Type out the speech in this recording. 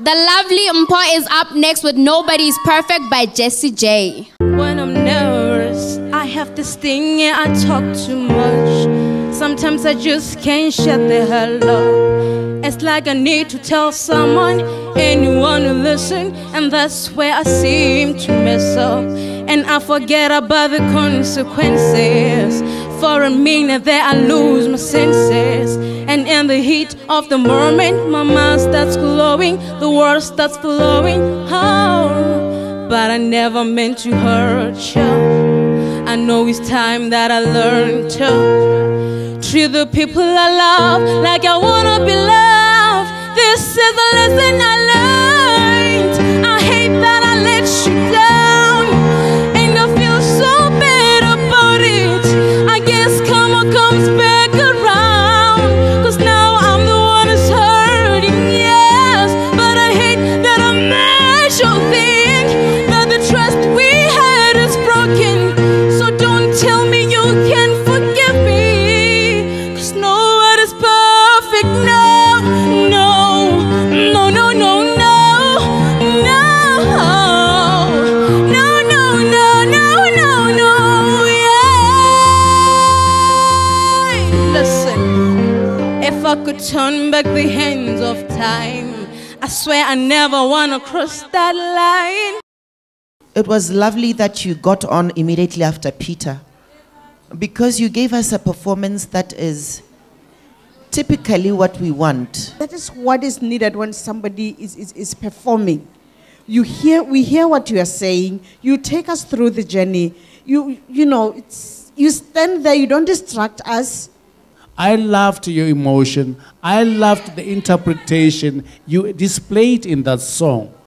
The lovely Mpho is up next with Nobody's Perfect by Jessie J. When I'm nervous, I have this thing, yeah, I talk too much. Sometimes I just can't shut the hell up. It's like I need to tell someone, anyone to listen, and that's where I seem to mess up. And I forget about the consequences. For a minute there I lose my senses. And in the heat of the moment, my mind starts glowing, the world starts flowing. Oh, but I never meant to hurt you. I know it's time that I learn to treat the people I love like I wanna be loved. This is the lesson I learned. I hate that I let you down, and I feel so bad about it. I guess karma comes back around, 'cause now I'm the one who's hurting, yes. But I hate that I made you think that the trust we had is broken. So don't tell me you can forgive me, 'cause no one is perfect, no, no, no, no, no, no, no, no, no, no, no, no, no, yeah. Listen, if I could turn back the hands of time, I swear I never wanna cross that line. It was lovely that you got on immediately after Peter, because you gave us a performance that is typically what we want. That is what is needed when somebody is performing. We hear what you are saying. You take us through the journey. You know, you stand there. You don't distract us. I loved your emotion. I loved the interpretation you displayed in that song.